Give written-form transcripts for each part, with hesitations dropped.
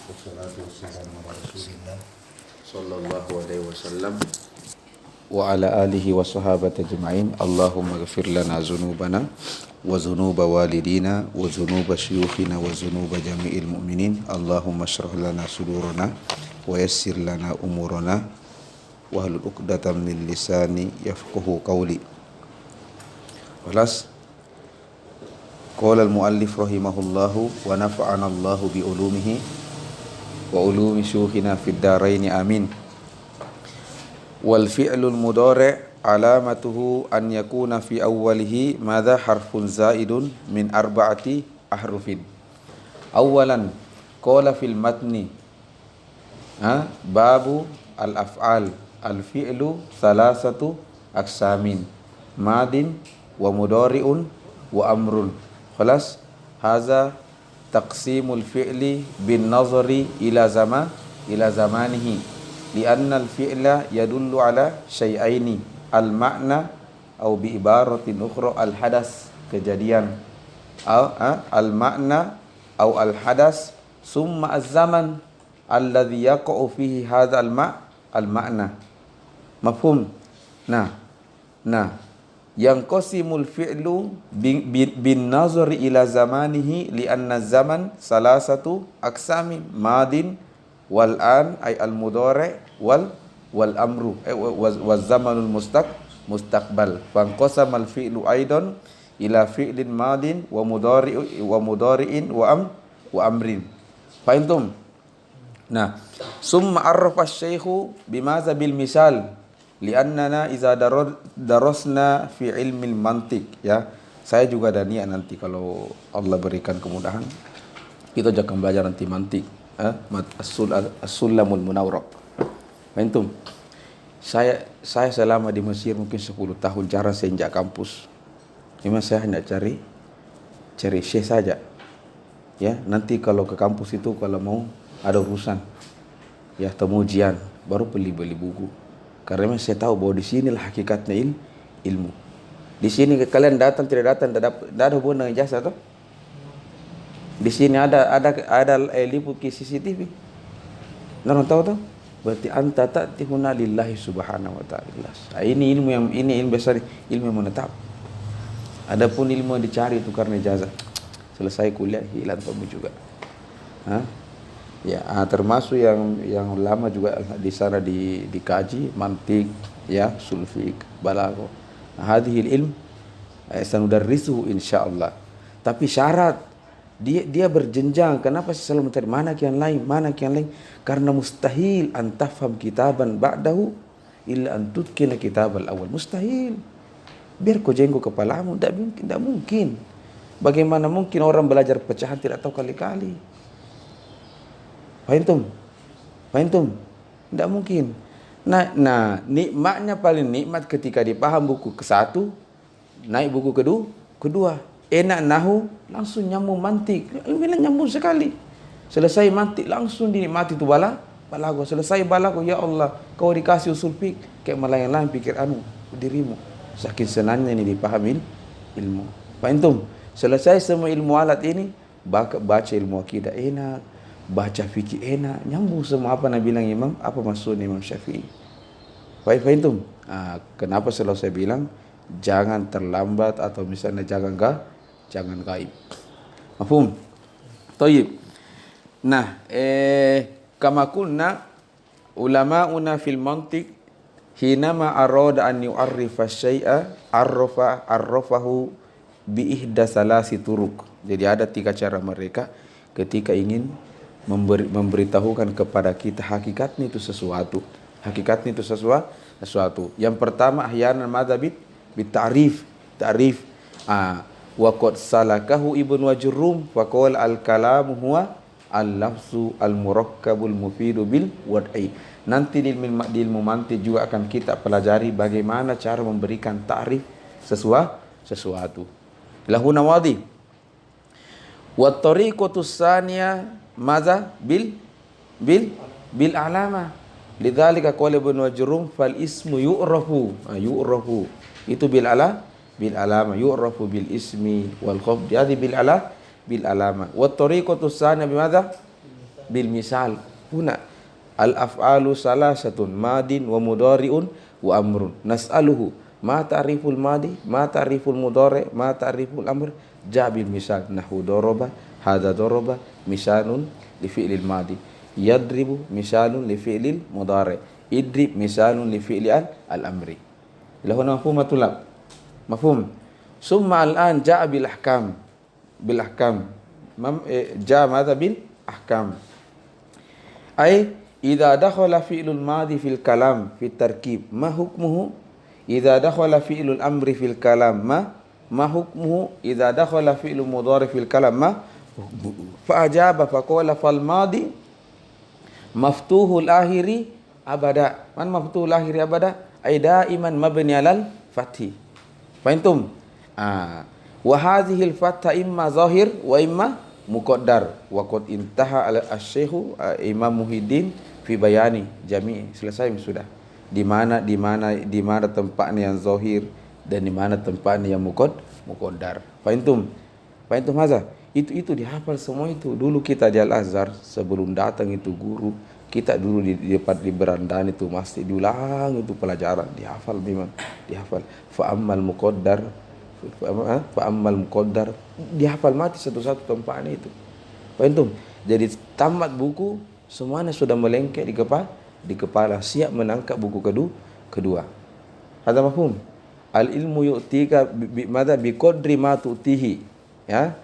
Wassalatu wassalamu ala Rasulillah sallallahu alaihi wasallam wa ala alihi wa sahabati ajma'in. Allahumma ghfir lana dzunubana wa dzunuba walidina wa dzunuba syuyukhina wa dzunuba jami'il mu'minin. Allahumma shrah lana sudurana wa yassir lana umurana wa hlul 'uqdatam min lisani yafqahu qawli. Walas qala al-muallif rahimahullahu wa nafa'ana Allahu bi ulumihi wa ulumi syukhina fid dharain amin. Wal fi'lul mudhari' alamatuhu an yakuna fi awwalihi madza harfun zaidun min arba'ati ahrufin. Awalan qala fil matni babu al af'al al fi'lu salasatu aqsamin madin wa mudhari'un wa amrun. Khalas hadza taqsimul fi'li bin nazari ila zamanihi lianna al fi'la yadullu ala syai'aini al ma'na au bi ibaratin ukhra al hadas kejadian al ma'na au al hadas summa az zaman alladhi yaqa'u fihi hadha al ma'na. Mafhum? Nah yang qasimul fi'lu bin nazari ila zamanihi li anna zaman salasatu aqsami madin wal an ay al mudhari wal amru wal zamanul mustaqbal fa qasama al fi'lu aidan ila fi'lin madin wa mudhari'in wa amrin. Fahimtum? Nah, summa arrafa asy-syaikhu bimaza bil misal li'annana iza darasna fi ilmil mantiq, ya. Saya juga ada niat nanti kalau Allah berikan kemudahan kita akan belajar nanti mantiq, as-sulamul munawwarah. Antum, saya selama di Mesir mungkin 10 tahun cara saya injak kampus. Memang saya hanya cari syekh saja. Ya, nanti kalau ke kampus itu kalau mau ada urusan ya temu ujian baru beli buku. Karena memang saya tahu bahwa di sinilah hakikatnya ilmu. Di sini kalian datang tidak ada hubungan dengan ijazah toh? Di sini ada liput ke CCTV. Orang tahu toh? Berarti anta ta'tihuna lillahi subhanahu wa ta'ala. Ini ilmu besar, ilmu yang menetap. Adapun ilmu yang dicari itu karena ijazah. Selesai kuliah hilang kamu juga. Ya, termasuk yang lama juga di sana dikaji mantik, ya, sulfik, balagho. Hadhil ilm sanudarrisuhu insyaallah. Tapi syarat dia berjenjang. Kenapa saya selalu mencari mana yang lain? Karena mustahil an tafham kitaban ba'dahu illa an tutkina kitabal awal. Mustahil. Biar kau jenggo kepalamu, tidak mungkin. Bagaimana mungkin orang belajar pecahan tidak tahu kali-kali? Fahimtum? Tidak mungkin. Nah, nikmatnya paling nikmat ketika dipaham buku ke-1, naik buku kedua. Enak nahu, langsung nyambung mantik. Ilmiah nyambung sekali. Selesai mantik, langsung dinikmati itu balaghah. Selesai balaghah, ya Allah, kau dikasih usul fik, kayak melayang-layang pikir dirimu. Saking senangnya ini dipahami ilmu. Fahimtum? Selesai semua ilmu alat ini, baca ilmu akidah enak. Baca fikih enak, nyambung semua apa Nabi bilang Imam, apa maksudnya Imam Syafi'i. Fahimtum? Kenapa selalu saya bilang jangan terlambat atau misalnya jangan gaib. Mafhum? Thayyib. Nah, kama qulna ulama'una fil mantiq hinama arada an yu'arrifa syai'a arrafahu bi ihda salasi turuq. Jadi ada 3 cara mereka ketika ingin memberitahukan kepada kita hakikatnya itu sesuatu. Yang pertama ahyanan madzhabit bitarif. Wa qad salakahu Ibnu Wajurrum wa qala al-kalamu huwa al-lafzu al-murakkabul mufidu bil wad'i. Nanti di ilmu mantiq juga akan kita pelajari bagaimana cara memberikan ta'rif sesuatu. Lahuna wadi. Wa tariqatus tsaniyah maza bil alama. Lidzalika qala Ibnu Wajurrum fal ismu yu'rafu itu bil alama yu'rafu bil ismi wal khafd jadi bil alama wa tariqatu tsaniya bimadza bil misal. Huna al af'alu salasatun madin wa mudhari'un wa amrun. Nas'aluhu ma ta'riful madi, ma ta'riful mudhari, ma ta'riful amr. Ja bil misal. Nahu daraba, hadha daraba misalun li fi'lil madi. Yadribu misalun li fi'lil mudhari. Idrib misalun li fi'li al-amri. Ila huna mafhumatul lab. Mafhum. Summa al-an ja'a bil ahkam. Bil ahkam. Ja'a madha bil ahkam. Ay idza dakhala fi'lul madi fil kalam fit tarkib ma hukmuhu? Idza dakhala fi'lul amri fil kalam ma hukmuhu? Idza dakhala fi'lul mudhari fil kalam ma hukmuhu? Fa ajaba fa qala fal madi maftuhul akhiri abada. Man maftuhul akhiri abada? Ay daiman mabni alal fathi. Fahimtum? Wa hadhihi al fatha imma zahir wa imma muqaddar. Wa qad intaha al-syekh Imam Muhyiddin fi bayani jami'. Selesai sudah. Di mana tempatnya yang zahir dan di mana tempatnya yang muqaddar. Fahimtum? Fahimtum haza? Itu dihafal semua itu. Dulu kita di Al-Azhar sebelum datang itu guru, kita dulu di berandaan itu masih diulang itu pelajaran, dihafal memang, dihafal. Fa ammal muqaddar dihafal mati satu-satu tempatnya itu. Fahimtum? Jadi tamat buku semuanya sudah melengket di kepala, siap menangkap buku kedua. Hadza mafhum? Al ilmu yu'tika bi qadri ma tu'tihi. Ya.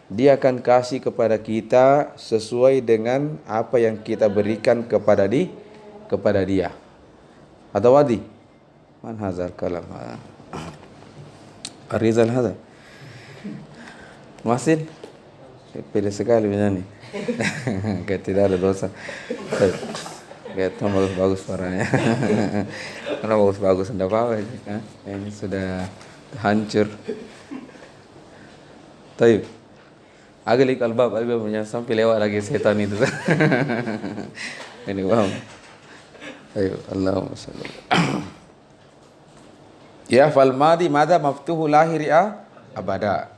Dia akan kasih kepada kita sesuai dengan apa yang kita berikan kepada dia. Atau wadi? Man hazal kalam? Arizal hadza. Masin? Pilih sekali begini. Kayak tidak ada dosa. Kayak bagus suaranya. Karena bagus enggak apa-apa. Ini sudah hancur. Taib. Agalik albab, punya sampai lewat lagi setan itu. Ini paham. Ayo, Allahumma salli. Ya fal madi madza maftuhu lahiri abada.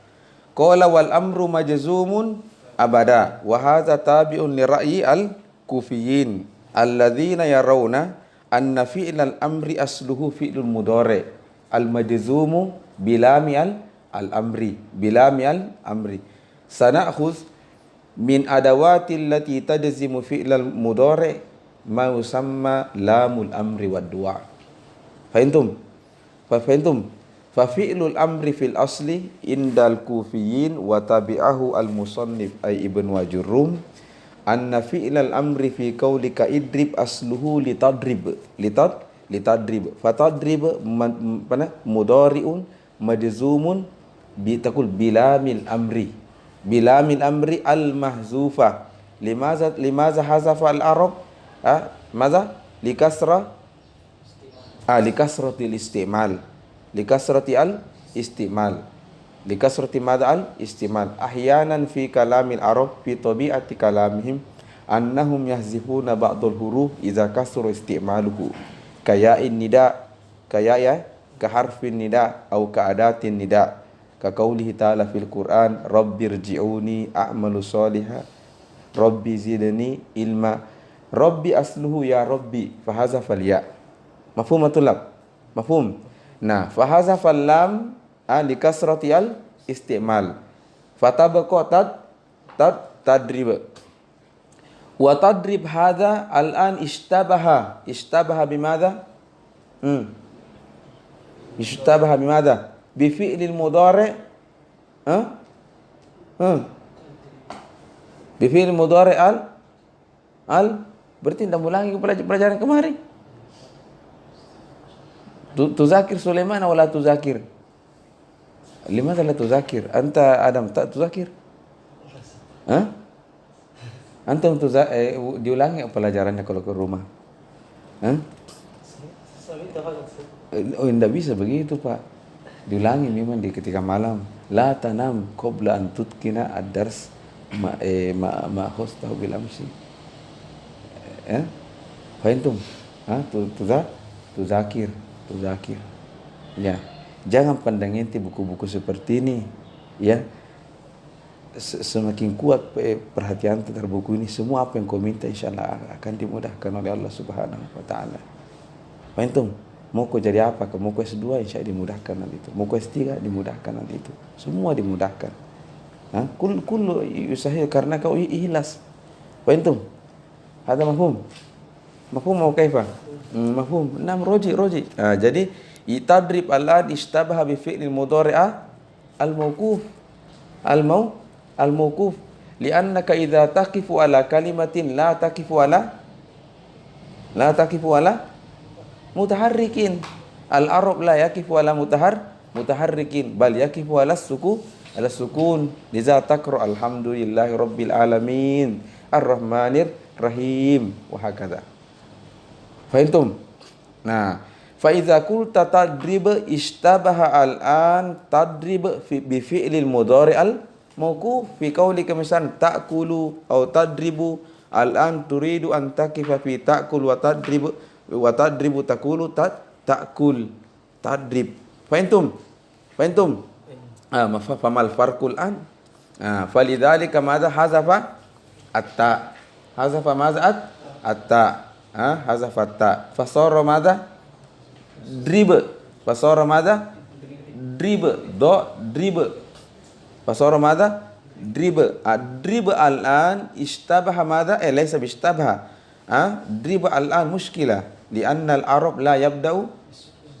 Qala wal amru majzumun abada. Wa hadza tabi'un li ra'yi al-kufiyyin alladzina yarawna anna fi'lal amri asluhu fi'lul mudhari al-majzumu bilami al-amri bilami al-amri. Sana'khudh min adawatil lati tajzimu fi'lal mudhari ma yusamma lamul amri wad du'a. Fahimtum? Fa fi'lul amri fil asli indal kufiyyin wa tabi'ahu al musannif ay ibn wajurrum anna fi'lal amri fi qaulika idrib asluhu litadrib fatadrib mudhari'un majzumun bitakul bilamil amri al mahzufa. Limaza hazafa al arab? Maza likasratil istimal. Likasrati al istimal. Likasrati madha al istimal. Ahyanan fi kalamil arab fi tabi'ati kalamihim annahum yahzifuna ba'dul huruf idza kasra istimaluhu kaya'in nida ka harfin nida au ka adatin nida ka qaulihi ta'ala fil Qur'an rabbirji'uni a'malu shalihan rabbi zidni ilma. Rabbi asluhu ya rabbi fahazafal ya. Mafhumatul lab? Mafhum? Nah, fahazafal lam li kasrati al istimal. Fatabqa tadrib. Wa tadrib hadha al-an ishtabaha bimadha? Ishtabaha bimadha? Bi fi'lil mudhari. Bi fi'lil mudhari berarti tidak ulangi pelajaran kemarin. Tuzakir Sulaiman wala tuzakir? Limadha la tuzakir? Anta Adam tak tuzakir? Antum diulangi pelajarannya kalau ke rumah. Oh, tidak bisa begitu, Pak. Diulangi memang di ketika malam. La tanam qabla an tutkina ad-dars ma khustahu bil amsi. Fahimtum? Tuzakir. Ya. Jangan pandang ente buku-buku seperti ini, ya. semakin kuat perhatian terhadap buku ini, semua apa yang kau minta insyaallah akan dimudahkan oleh Allah Subhanahu wa taala. Faham? Mau kau jadi apa? Mau kau S2 insyaallah dimudahkan nanti itu. Mau kau S3 dimudahkan nanti itu. Semua dimudahkan. Kullu yusahil karena kau ikhlas. Faham? Ada mafhum? Mafhum mau kaifa? Mafhum. Nam roji. Jadi tadrib al-an ishtabaha bi fi'lil mudhari'a al-mawquf. Al-mawquf li'annaka idza taqifu ala kalimatin la taqifu ala mutaharrikin. Al-arab la yaqifu ala mutaharrikin bal yaqifu ala sukun. Liza taqra alhamdulillahi rabbil alamin ar-rahmanir rahim wa hakadha. Fahimtum? Nah, fa idza qulta tadrib ishtabaha al-an tadrib bi fi'lil mudhari' al-mawquf fi qawlika misan ta'kulu aw tadribu al-an turidu an taqifa fi ta'kul wa tadribu takulu ta'kul tadrib. Fahimtum? Famal farqul an? Falidzalika madza hazafa at-ta. Hazafa madza at-ta. Hazafa at-ta. Fasara madza? Drib. Fasara madza? Drib. Drib. Fasara madza? Drib. Drib al-an ishtabaha madza? Laysa bishtabaha. Drib al-an mushkilah lianna al-arab la yabda'u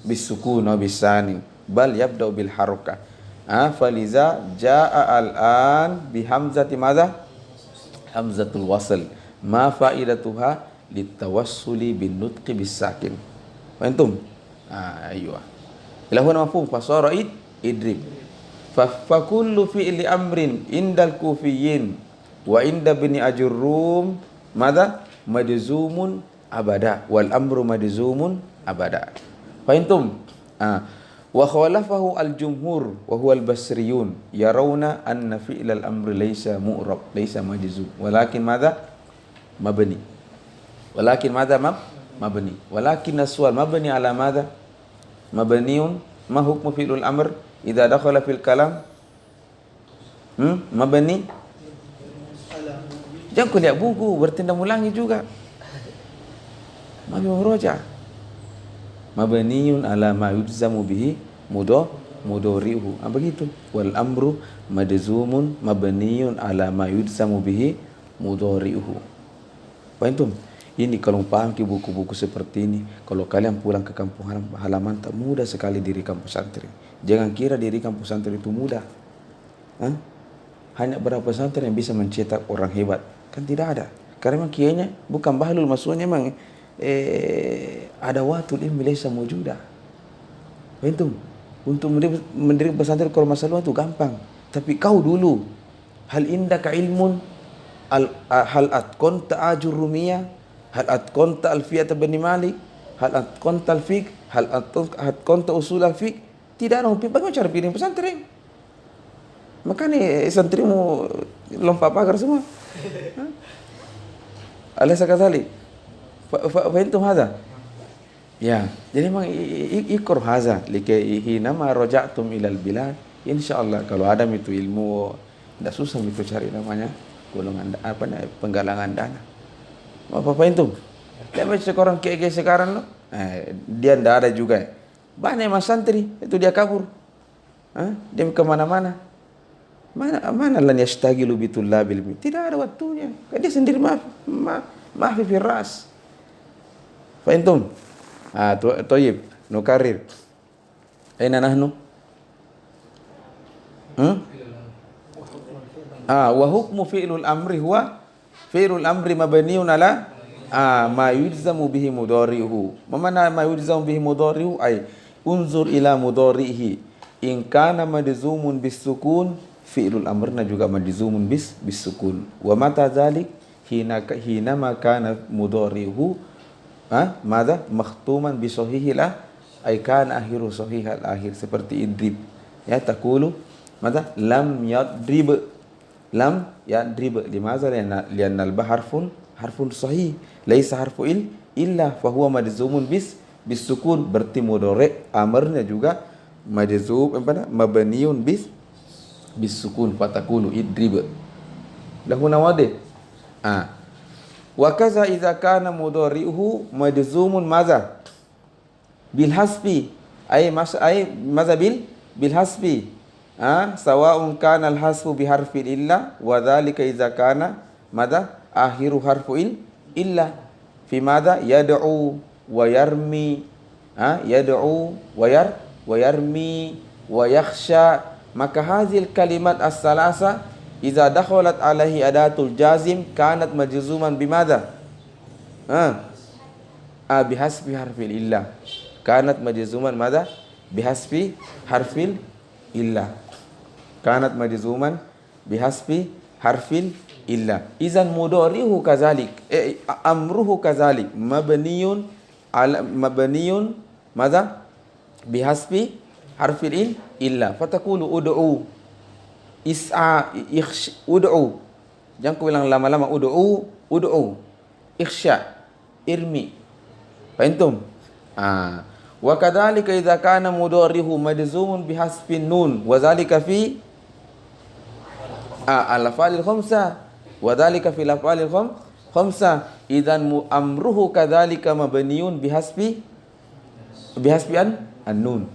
bis-sukun wa bis-sani bal yabda'u bil harakah. Faliza jaa al-an bi hamzati madza? Hamzatul wasl. Ma faidatuha litawassuli bin nutqi bis sakin. Fahimtum? Aywa. Ila huna mafhum fasara idrib. Fa kullu fi'li amrin indal kufiyyin wa inda bani ajurrum madza? Majzumun abada wal amru majzumun abada. Fahimtum? Wa khalafahu al-jumhur wa huwa al-basriyun yarawna anna fi'l al-amri laysa mu'rab laysa majzum walakin madza? Mabni. Walakin madza? Mabni. Walakin as-su'al mabni ala madza? Mabniun. Ma hukmu fi'lul amr idza dakhala fil kalam? Mabni. Jangan kau lihat buku bertindak ulangi juga. Mabni muroja. Mabniun ala ma yujzamu bihi mudhari'uhu. Begitu. Wal amru majzumun mabniun ala ma yujzamu bihi mudhari'uhu. Faham? Ini kalau paham ke buku-buku seperti ini, kalau kalian pulang ke kampung halaman tak mudah sekali diri kampus pesantren. Jangan kira diri kampus pesantren itu mudah. Hanya berapa pesantren yang bisa mencetak orang hebat? Kan tidak ada. Karena memang kiainya bukan bahlul, maksudnya memang ada watul ilmi laysa mawjuda. Faham? Untuk mendirikan pesantren kalau masalah itu gampang. Tapi kau dulu, hal indaka ilmun hal atqanta ajurrumiyah, hal atqanta alfiyat bin Malik, hal atqanta al-fiqh, hal atqanta usul al-fiqh. Tidak ada. Bagaimana cara pilih pesantren? Makanya santrimu lompat pagar semua. Alaysa kadzalik? Fahimtum hadza? Ya, jadi memang ikor hadza likai nama raja'tum ilal bilad. Insyaallah kalau ada itu ilmu tidak susah itu cari namanya golongan penggalangan dana. Apa fahimtum? Tapi sekarang kiai sekarang dia tidak ada juga. Banyak mas santri itu dia kabur. Dia kemana-mana. Mana lan yastagilu bitullabil ilmi. Tidak ada waktunya. Dia sendiri mahfi fi ras. Fahimtum? Toyib, nukarir. Aina nahnu? Wa hukmu fi'lul amri huwa fi'lul amri mabniun ala ma yujzamu bihi mudhari'uhu. Mana ma yujzamu bihi mudhari'uhu? Ay unzur ila mudhari'ihi. In kana majzumun bis sukun, fi'lul amrna juga majzumun bis sukun. Wa mata dzalik hina ma kana mudhari'uhu madza makhtuman bi sahihil ay kana akhiru sahihal akhir, seperti idrib. Ya taqulu madza lam yadrib limadza lianna al-ba harfun sahih laisa harfu illa fa huwa majzumun bis sukun. Berarti mudhari amrnya juga majzum mabniun bis bisukun fatakulu idrib. Lahu nawadi. Wa kaza idza kana mudhari'uhu majzumun madza bil hasbi ay madza bil hasbi sawa'un kana al hasbu bi harfin illa wa dzalika idza kana madza akhiru harfu illa fi madza yad'u wa yarmi yad'u wa yarmi wa yakhsha. Maka hazil kalimat as-salasa idza dakhalat alaihi adatul jazim kanat majzuman bimadha bihasbi harfil illah. Kanat majzuman madha bihasbi harfil illah. Kanat majzuman bihasbi harfil illah. Izan mudhari'uhu kadzalik amruhu kadzalik mabniyun madha bihasbi harfil illa. Fatakulu ud'u ud'u. Jangan kau bilang lama-lama ud'u. Ikhsha, irmi. Fahimtum? Wa kadzalika idza kana mudhari'uhu majzumun bihasbin nun wa dzalika fi al-af'alil khamsa wa dzalika fi al-af'alil khamsa idzan amruhu kadzalika mabniun bihasbi an-nun.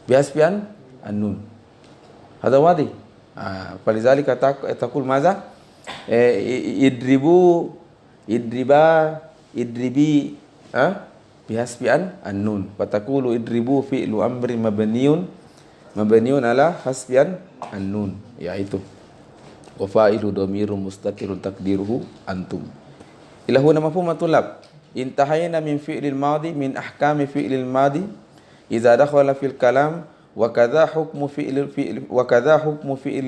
Bihasbi an-nun. Hadha wadi. Falizalika taqul madza idribi bihasbi an-nun. Fatakulu idribu fi'lu amrin mabniun ala hasbi an-nun, yaitu wa fa'ilu dhamirun mustaqirun taqdiruhu antum. Ila huna mafhum tulab. Intahayna min fi'lil madi min ahkami fi'lil madi idza dakhala fil kalam wa kadha hukmu fi'lil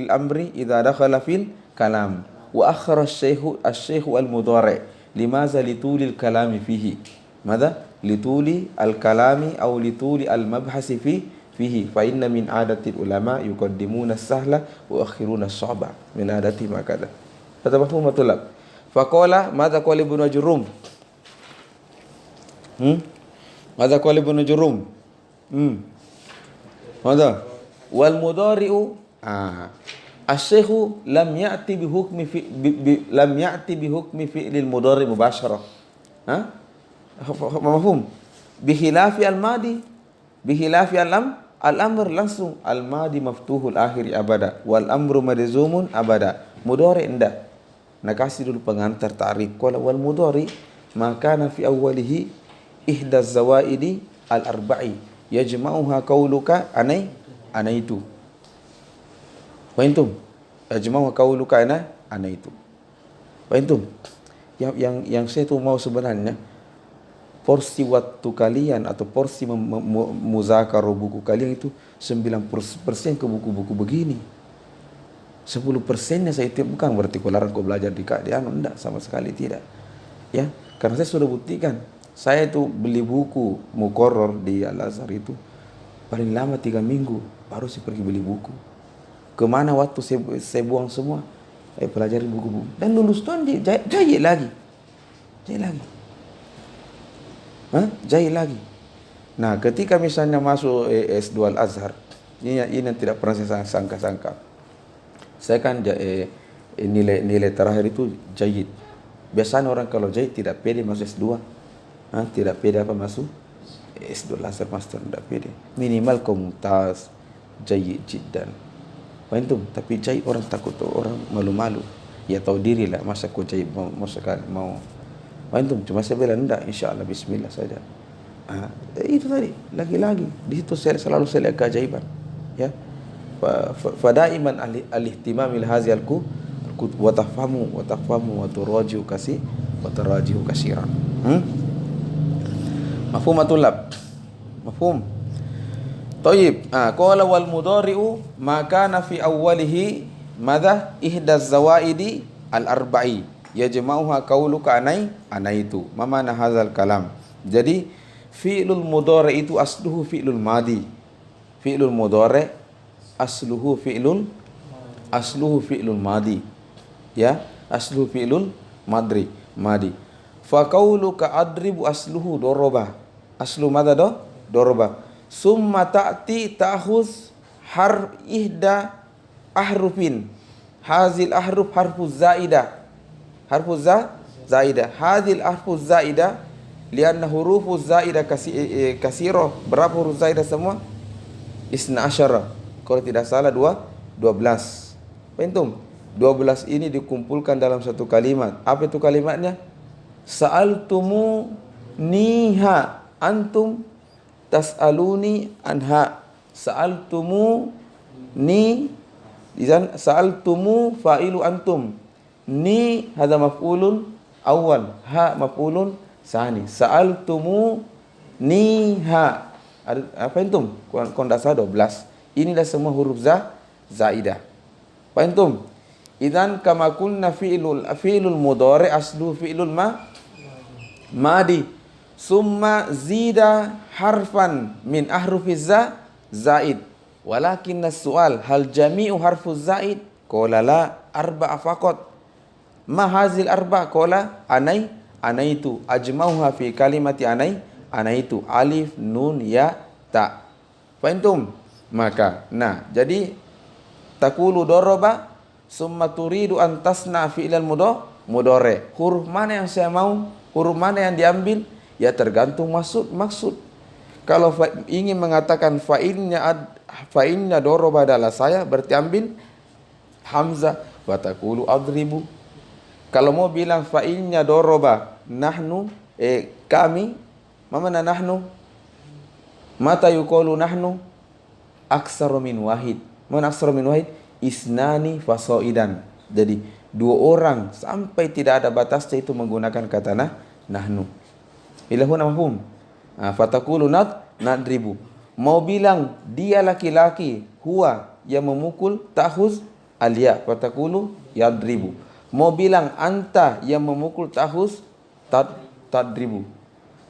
amri idza dakhala fil kalam. Wa akhara asy-syaikh al-mudhari' limaza litulil kalami fihi. Madza? Lituli al-kalami aw lituli al-mabhasi fihi. Fa inna min adatil ulama yuqaddimuna as-sahla wa akhiruna as-sa'ba min adati ma kadha. Hadha mafhum tulab. Faqala madza qala Ibnu Jurrum? Madza qala Ibnu Jurrum? Madza? Wal mudhari'u asy-syaikhu lam ya'ti bi hukmi fi'lil mudhari' mubasharah. Mafhum? Bihilafi al-madi, bihilafi al-amr langsung al-madi maftuhul akhiri abada wal amru majzumun abada. Mudhari' enggak. Nah, kasih dulu pengantar ta'rif. Qala wal mudhari ma kana fi awwalihi ihda zawaidi al-arba'i yajma'uha qauluka anaitu. Fahimtum? Yajma'uha qauluka anaitu. Fahimtum? Yang saya tuh mau sebenarnya porsi waktu kalian atau porsi muzakarah buku kalian itu 90% ke buku-buku begini. 10%-nya saya itu bukan berarti larang kau belajar di enggak, sama sekali tidak. Ya, karena saya sudah buktikan. Saya itu beli buku muqarrar di Al-Azhar itu paling lama 3 minggu baru saya pergi beli buku. Kemana waktu saya buang semua? Saya pelajari buku-buku dan lulus tuh jahit lagi. Jahit lagi. Nah, ketika misalnya masuk S2 Al-Azhar, ini yang tidak pernah saya sangka-sangka. Saya kan nilai terakhir itu jahit. Biasanya orang kalau jahit tidak pede masuk S2. Tidak pede masuk S2 Al-Azhar master, tidak pede. Minimal mumtaz, jahit jiddan. Fahimtum? Tapi jahit orang takut, orang malu-malu. Ya tahu diri lah, masa kau jahit mau sekali mau. Fahimtum? Cuma saya bilang enggak, insyaAllah bismillah saja. Itu tadi, lagi-lagi di situ saya selalu lihat keajaiban. Ya. Fadaiman al-ihtimam ila hadzal wa tafhamu wa turaji'u katsiran. Mafhum tulab? Mafhum? Thayyib. Qala wal mudhari'u ma kana fi awwalihi madza ihda zawaidi al-arba'i yajma'uha qauluka anaitu. Ma mana hadzal kalam? Jadi fi'lul mudhari' itu asluhu fi'lul madi. Fi'lul mudhari' asluhu fi'lul madi. Ya, asluhu fi'lul madi. Fa qauluka adribu asluhu doroba. Aslu madza doroba. Summa ta'ti ta'khuz ihda ahrufin. Hazil ahruf harfuz zaidah. Harfuz zaidah. Hazil harfuz zaidah lianna hurufuz zaidah kasiro. Berapa huruf zaidah semua? Isna asyara. Kalau tidak salah 12. Pentum. 12 ini dikumpulkan dalam satu kalimat. Apa itu kalimatnya? Sa'altumu niha antum tas'aluni anha. Sa'altumu ni izan sa'altumu fa'ilu antum. Ni hadza maf'ulun awal, ha maf'ulun sani. Sa'altumu niha. Apa antum? Kondasa 12. Inilah semua huruf zaidah. Apa antum? Idzan kama kunna fi'lul mudhari aslu fi'lul madi summa zida harfan min ahrufiz zaid walakin as-su'al hal jami'u harfuz zaid qala la arba'a faqat ma hazil arba' qala anaitu ajma'uha fi kalimati anaitu alif nun ya ta. Fahimtum? Maka jadi taqulu daraba summa turidu an tasna fi'lal mudhari. Huruf mana yang saya mau? Huruf mana yang diambil? Ya tergantung maksud. Kalau ingin mengatakan fa'innya daraba adalah saya, berarti ambil hamzah wa taqulu adribu. Kalau mau bilang fa'innya daraba nahnu kami, mana nahnu? Mata yuqalu nahnu? Aksaru min wahid. Mana aksaru min wahid? Isnani fasoidan. Jadi 2 orang sampai tidak ada batasnya itu menggunakan kata nahnu. Ilahuna mafhum. Fatakulu nadribu. Mau bilang dia laki-laki, huwa yang memukul, ta'khuz alya, fatakulu yadribu. Mau bilang anta yang memukul, ta'khuz tadribu.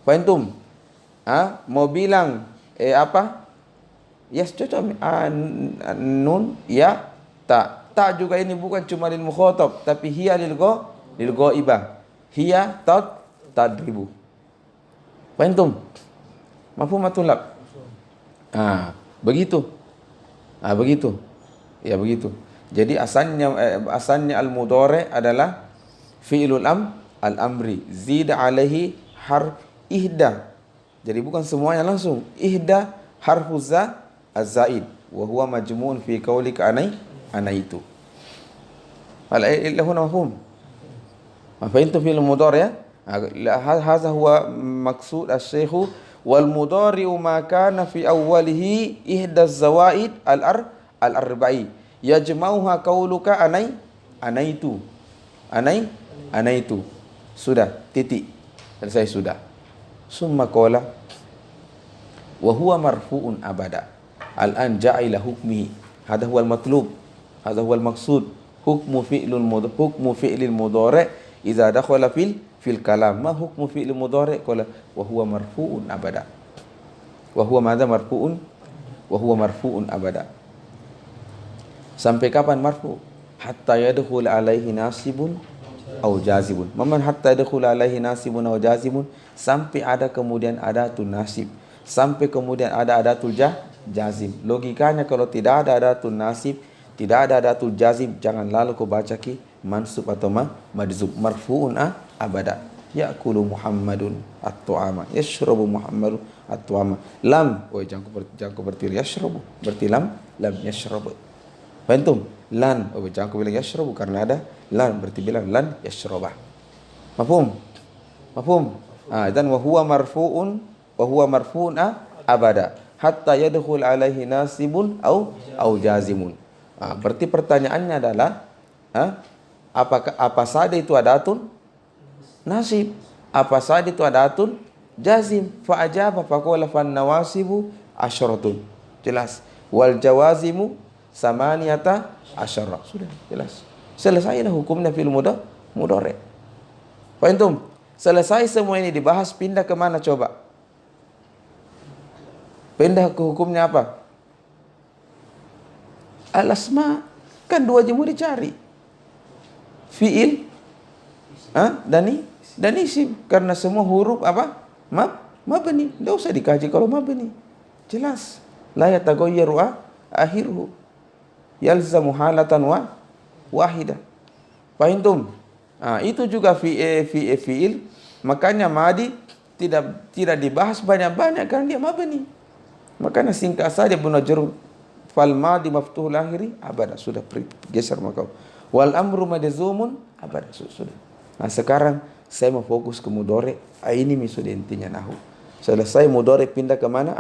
Fahimtum? Mau bilang apa? Yes, cocok. Nun ya ta. Ta juga ini bukan cuma lil mukhatab, tapi hiya lil ghaibah. Hiya tadribu. Fahimtum? Mafhumatul lak? Begitu. Begitu. Ya begitu. Jadi asalnya al-mudhari adalah fi'lul al-amri zida alaihi harf ihda. Jadi bukan semuanya langsung. Ihda harfuz az-zaid wa huwa majmu'un fi qaulika anaitu. Illa huna mafhum. Fahimtum fil mudhari ya? Hadha huwa maqsud asy-syekh wal mudhari ma kana fi awwalihi ihda az-zawaid al-arba'i yajma'uha qauluka anaitu. Anaitu. Sudah, titik. Selesai sudah. Summa qala wa huwa marfu'un abada. Al-an ja'ila hukmi. Hadha huwa al-matlub. Hadha huwa al-maqsud. Hukmu fi'lil mudhari idza dakhala fil kalam. Ma hukmu fi'lil mudhari? Qala wa huwa marfu'un abada. Wa huwa madza marfu'un? Wa huwa marfu'un abada. Sampai kapan marfu? Hatta yadkhul alaihi nasibun au jazibun. Maman hatta yadkhul alaihi nasibun au jazibun? Sampai ada kemudian adatul nasib. Sampai kemudian ada adatul jazim. Logikanya kalau tidak ada adatul nasib, tidak ada adatul jazim, jangan lalu kau baca mansub atau madzub. Marfu'un abada. Ya'kulu Muhammadun at-tu'ama, yashrabu Muhammadun at-tu'ama. Lam, jangan kau berarti yashrabu, berarti lam yashrabu. Fahimtum? Lan, jangan kau bilang yashrabu karena ada lan, berarti bilang lan yashrabah. Mafhum? Dan wa huwa marfu'un abada hatta yadkhul alaihi nasibun au jazimun. Berarti pertanyaannya adalah apa saja itu adatun nasib, apa saja itu adatun jazim. Fa ajaba faqala fan nawasibu asyaratun. Jelas. Wal jawazimu samaniyata asyara. Sudah jelas. Selesailah hukumnya fil mudhari. Fahimtum? Selesai semua ini dibahas, pindah ke mana coba? Pindah ke hukumnya apa? Al-asma. Kan 2 aja mau dicari. Fi'il dan isim. Karena semua huruf apa? Mabni. Tidak usah dikaji kalau mabni. Jelas. La yataghayyaru akhiruhu. yalzamu halatan wahidah. Fahimtum? Itu juga fi'il. Makanya madi tidak dibahas banyak-banyak karena dia mabni. Makanya singkat saja Ibnu Najrum, fal madi maftuhul akhiri abada, sudah geser makau. Wal amru majzumun abada, sudah. Nah, sekarang saya mau fokus ke mudhari. Ini sudah intinya nahu. Selesai mudhari pindah ke mana?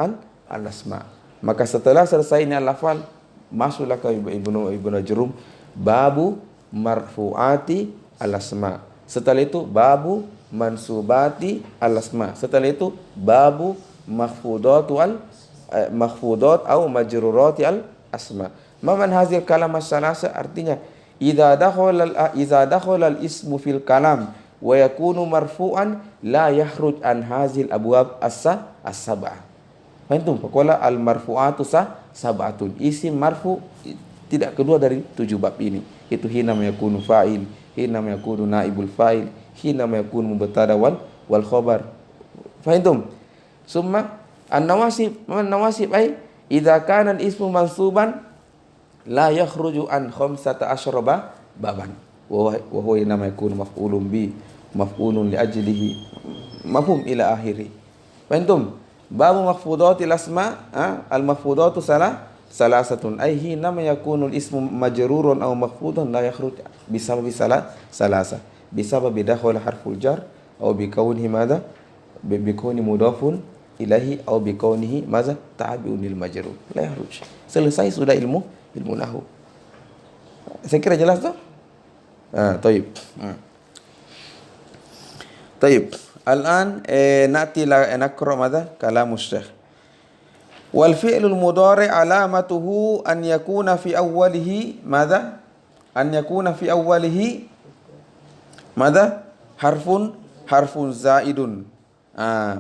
Al-asma. Maka setelah selesai ini al-afal, masuklah ke Ibnu Najrum babu marfuati al-asma. Setelah itu babu mansubati al-asma. Setelah itu babu makhfudat au majrurati al-asma. Maman hazil kalam as-salasa, artinya idza dakhala al-ismu fil kalam wa yakunu marfu'an la yakhruj an hazil abwab as-sab'ah. Fahimtum? Faqala al-marfu'atu sab'atun. Isim marfu tidak kedua dari 7 bab ini. Itu hina yakunu fa'il, hina yakunu naibul fa'il, hina yakunu mubtada wal khabar. Fahimtum? Summa an-nawasib ay idza kana al-ismu mansuban la yakhruju an 15 baban. Wa huwa hina yakunu maf'ulun bi, maf'ulun li ajlihi, mafhum ila akhiri. Fahimtum? Babu makhfudatil asma, al-makhfudatu salasatun ay hina yakunu al-ismu majrurun aw makhfudan la yakhruj bisababi salasa, bisababi dakhala harful jar aw bi kaunihi madha bi kauni mudafun ilahi aw bi kaunihi madha tabi'un lil majrur, la yakhruj. Selesai sudah ilmu nahwu. Saya kira jelas tuh? Taib. Taib. Al-an na'ti naqra madha kalam asy-syekh. Wal fi'lul mudhari' alamatuhu an yakuna fi awwalihi madha? An yakuna fi awwalihi madha? Harfun zaidun.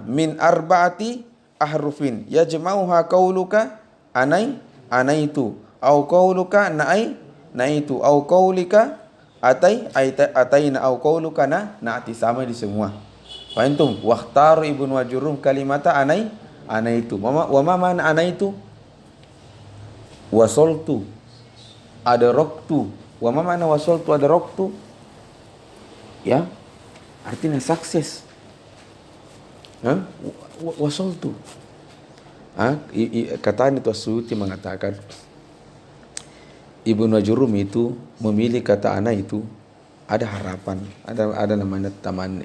Min arba'ati ahrufin yajma'uha qauluka anaitu au qauluka naitu au qaulika ataina au qauluka na'ti, sama di semua. Fahimtum? Wakhtaru Ibnu Najrum kalimata anaitu. Wa ma mana anaitu? Wasoltu adaroktu. Wa ma mana wasoltu adaroktu? Ya, artinya sukses. Wasoltu. Kataan itu As-Suyuti mengatakan Ibnu Najrum itu memilih kata ana itu ada harapan, ada namanya taman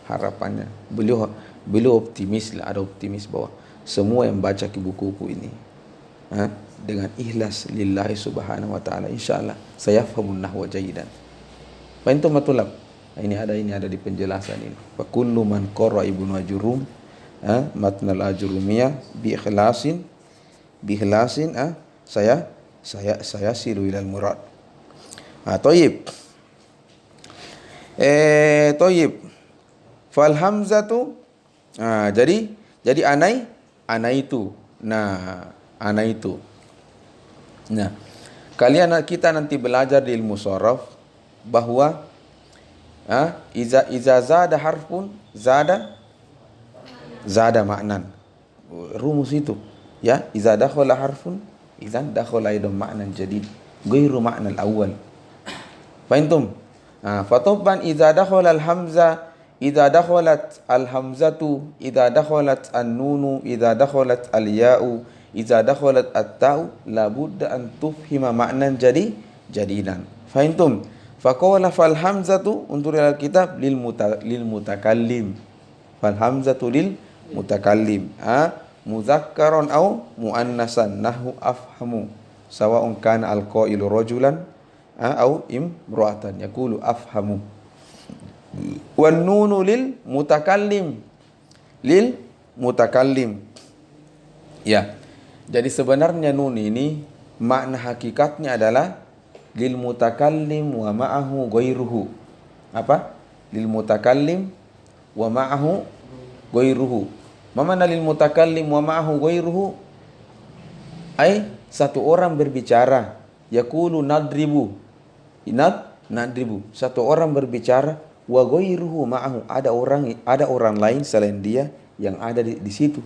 harapannya. Beliau optimis lah, ada optimis bahwa semua yang baca buku-buku ini dengan ikhlas lillahi subhanahu wa ta'ala, insyaallah saya fahamun nahwa jayidan. Fa intum matulab. Ini ada di penjelasan ini. Fa kullu man qara Ibnu Najrum matnal ajrumiyah bi ikhlasin saya silu ilal murad. Thayyib. Thayyib. Fal hamzatu, jadi ana itu. Nah, ana itu. Nah, kita nanti belajar di ilmu sharaf bahwa iza zada harfun zada maknan. Rumus itu, ya, iza dakhala harfun idzan dakhala aidan ma'nan jadid ghairu ma'nal awwal. Fahimtum? Fatubban idza dakhala al-hamza, idza dakhalat al-hamzatu, idza dakhalat an-nunu, idza dakhalat al-ya'u, idza dakhalat at-ta'u, la budda an tufhima ma'nan jadidan. Fahimtum? Faqala fal hamzatu, unzur ila kitab lil mutakallim. Fal hamzatu lil mutakallim. Muzakkaron au muannasan nahu afhamu sawa'un kana al-qailu rajulan au imra'atan yaqulu afhamu. Wan nunu lil mutakallim ya. Jadi sebenarnya nun ini makna hakikatnya adalah lil mutakallim wa ma'ahu ghairuhu. Apa? Lil mutakallim wa ma'ahu ghairuhu. Mana lil mutakallim wa ma'ahu ghairuhu? Satu orang berbicara, yaqulu nadribu. Nadribu. Satu orang berbicara, wa ghairuhu ma'ahu, ada orang lain selain dia yang ada di situ.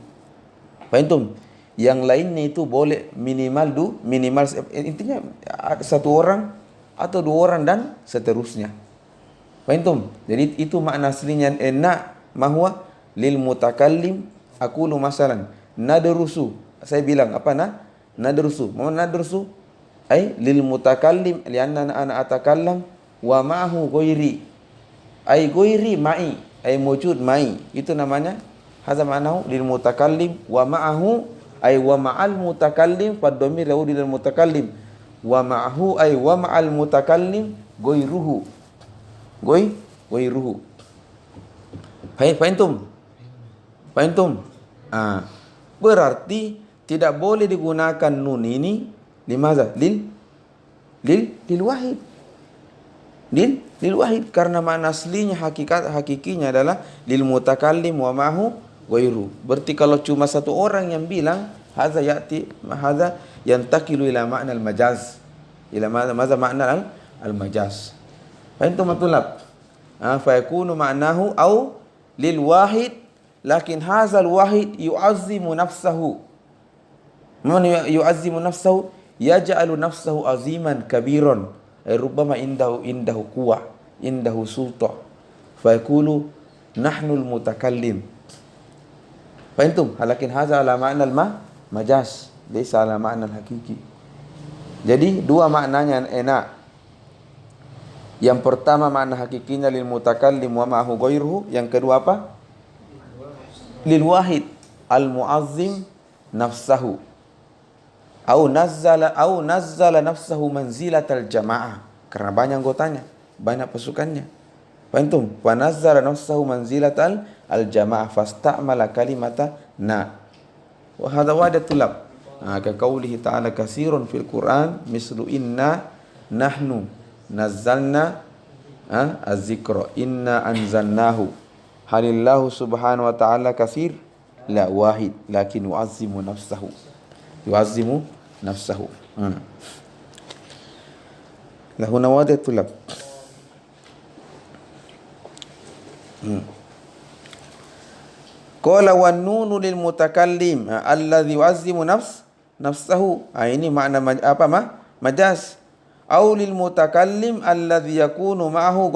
Fahimtum? Yang lainnya itu boleh minimal intinya satu orang atau dua orang dan seterusnya. Fahim? Jadi itu makna aslinya na mahwa lil mutakallim aqulu masalan nadrusu. Saya bilang apa nadrusu. Mau nadrusu ay lil mutakallim lianna ana atakallam wa ma'hu ghairi. Ay ghairi ma'i ay mawjud ma'i. Itu namanya hadza ma'nahu lil mutakallim wa ma'ahu ay wa ma'al mutakallim fa dhamir yaudi lil mutakallim wa ma'ahu ay wa ma'al mutakallim ghairuhu. Ghairuhu. Fahim? Berarti tidak boleh digunakan nun ini limaza? Lil wahid. Lil wahid karena makna aslinya hakikinya adalah lil mutakallim wa ma'hu ghairu. Berarti kalau cuma satu orang yang bilang hadza yantakilu ila makna al majaz. Ila makna al majaz. Fahim matulab? Fa yakunu ma'nahu au lil wahid lakin hadzal wahid yu'azzimu nafsahu. Man yu'azzimu nafsahu yaj'alu nafsahu aziman kabiran. Rubbama indahu quwwah, indahu sultah. Fa yaqulu nahnu al mutakallim. Fahim? Lakin hadza ala ma'na al majaz, laysa ala ma'na al hakiki. Jadi dua maknanya enak. Yang pertama makna hakikinya lil mutakallim wa ma'hu ghairuhu. Yang kedua apa? Lil wahid al muazzim nafsahu. Au nazzala nafsahu manzilatal jamaah. Karena banyak anggotanya, banyak pasukannya. Fahim? Wa nazzala nafsahu manzilatal jamaah fasta'mala kalimata na. Wa hadha wadatul lab. Ka qaulihi ta'ala katsirun fil Qur'an mislu inna nahnu nazzalna az-zikra inna anzalnahu. Halillahu subhanahu wa ta'ala katsir la wahid lakin yu'azzimu nafsahu. Lahu nawadatul lab. Qala wan nunu lil mutakallim alladhi yu'azzimu nafsahu. Ini makna apa majaz. Au lil mutakallim alladhi yakunu ma'ahu